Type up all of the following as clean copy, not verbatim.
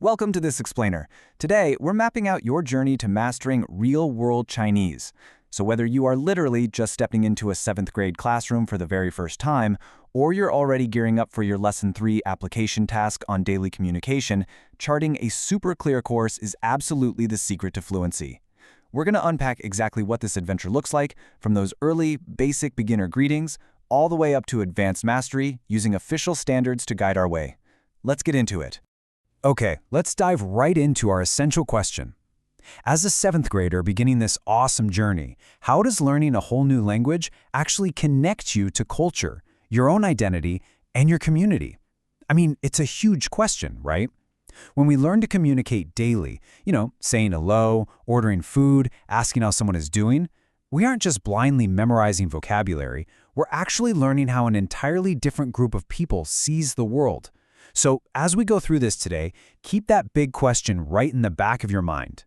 Welcome to this explainer. Today, we're mapping out your journey to mastering real-world Chinese. So whether you are literally just stepping into a 7th grade classroom for the very first time, or you're already gearing up for your Lesson 3 application task on daily communication, charting a super clear course is absolutely the secret to fluency. We're going to unpack exactly what this adventure looks like, from those early, basic beginner greetings, all the way up to advanced mastery, using official standards to guide our way. Let's get into it. Okay, let's dive right into our essential question. As a 7th grader beginning this awesome journey, how does learning a whole new language actually connect you to culture, your own identity, and your community? I mean, it's a huge question, right? When we learn to communicate daily, saying hello, ordering food, asking how someone is doing, we aren't just blindly memorizing vocabulary, we're actually learning how an entirely different group of people sees the world. So, as we go through this today, keep that big question right in the back of your mind.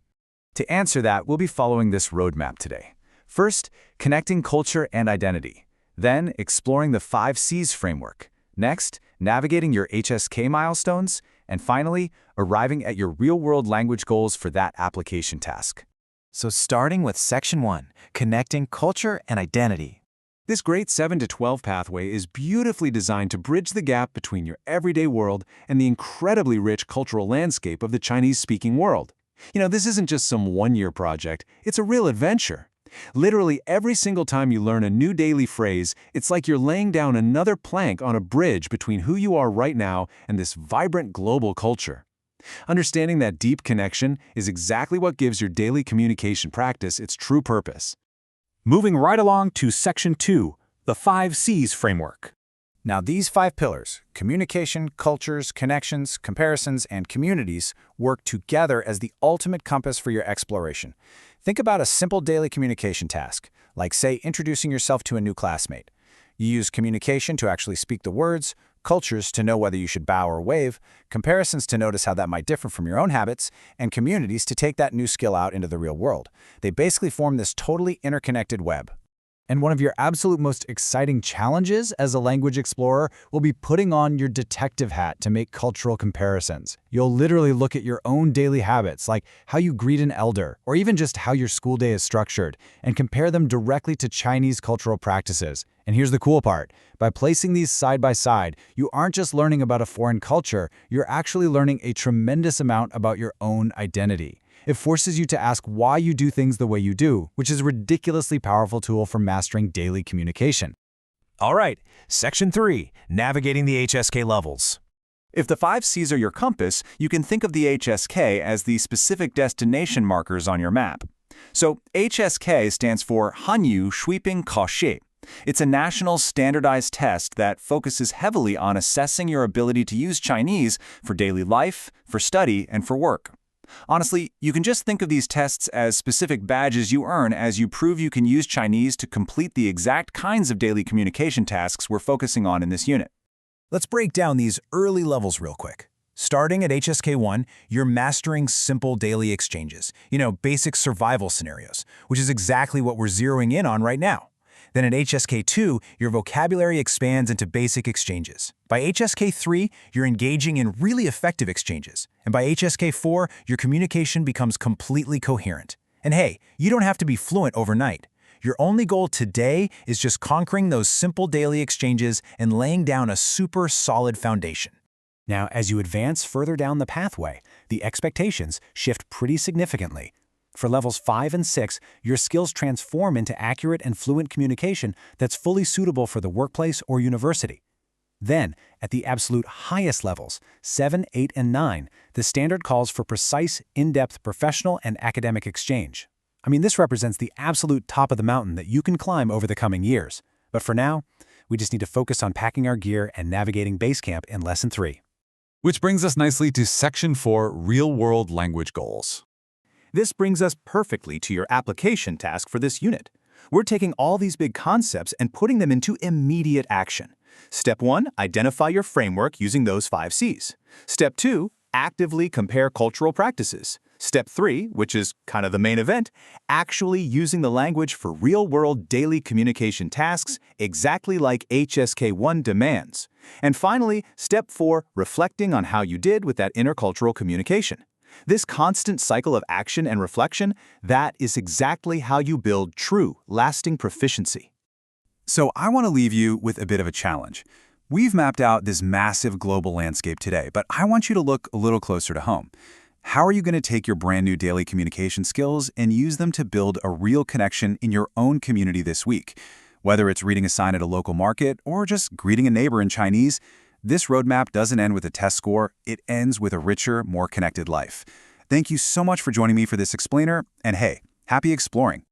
To answer that, we'll be following this roadmap today. First, connecting culture and identity. Then, exploring the 5 C's framework. Next, navigating your HSK milestones. And finally, arriving at your real-world language goals for that application task. So starting with Section 1, connecting culture and identity. This great 7 to 12 pathway is beautifully designed to bridge the gap between your everyday world and the incredibly rich cultural landscape of the Chinese-speaking world. This isn't just some one-year project, it's a real adventure. Literally every single time you learn a new daily phrase, it's like you're laying down another plank on a bridge between who you are right now and this vibrant global culture. Understanding that deep connection is exactly what gives your daily communication practice its true purpose. Moving right along to Section 2, the 5 C's framework. Now these 5 pillars, communication, cultures, connections, comparisons, and communities, work together as the ultimate compass for your exploration. Think about a simple daily communication task, like say introducing yourself to a new classmate. You use communication to actually speak the words, cultures to know whether you should bow or wave, comparisons to notice how that might differ from your own habits, and communities to take that new skill out into the real world. They basically form this totally interconnected web. And one of your absolute most exciting challenges as a language explorer will be putting on your detective hat to make cultural comparisons. You'll literally look at your own daily habits, like how you greet an elder, or even just how your school day is structured, and compare them directly to Chinese cultural practices. And here's the cool part. By placing these side by side, you aren't just learning about a foreign culture, you're actually learning a tremendous amount about your own identity. It forces you to ask why you do things the way you do, which is a ridiculously powerful tool for mastering daily communication. All right, Section 3, navigating the HSK levels. If the 5 C's are your compass, you can think of the HSK as the specific destination markers on your map. So HSK stands for Hanyu Shuiping Kaoshi. It's a national standardized test that focuses heavily on assessing your ability to use Chinese for daily life, for study, and for work. Honestly, you can just think of these tests as specific badges you earn as you prove you can use Chinese to complete the exact kinds of daily communication tasks we're focusing on in this unit. Let's break down these early levels real quick. Starting at HSK 1, you're mastering simple daily exchanges, basic survival scenarios, which is exactly what we're zeroing in on right now. Then at HSK 2, your vocabulary expands into basic exchanges. By HSK 3, you're engaging in really effective exchanges. And by HSK 4, your communication becomes completely coherent. And hey, you don't have to be fluent overnight. Your only goal today is just conquering those simple daily exchanges and laying down a super solid foundation. Now, as you advance further down the pathway, the expectations shift pretty significantly. For levels 5 and 6, your skills transform into accurate and fluent communication that's fully suitable for the workplace or university. Then, at the absolute highest levels, 7, 8, and 9, the standard calls for precise, in-depth professional and academic exchange. I mean, this represents the absolute top of the mountain that you can climb over the coming years. But for now, we just need to focus on packing our gear and navigating Basecamp in Lesson 3. Which brings us nicely to Section 4, Real-World Language Goals. This brings us perfectly to your application task for this unit. We're taking all these big concepts and putting them into immediate action. Step 1, identify your framework using those 5 C's. Step 2, actively compare cultural practices. Step 3, which is kind of the main event, actually using the language for real-world daily communication tasks exactly like HSK1 demands. And finally, Step 4, reflecting on how you did with that intercultural communication. This constant cycle of action and reflection, that is exactly how you build true, lasting proficiency. So I want to leave you with a bit of a challenge. We've mapped out this massive global landscape today, but I want you to look a little closer to home. How are you going to take your brand new daily communication skills and use them to build a real connection in your own community this week? Whether it's reading a sign at a local market or just greeting a neighbor in Chinese, this roadmap doesn't end with a test score, it ends with a richer, more connected life. Thank you so much for joining me for this explainer, and hey, happy exploring!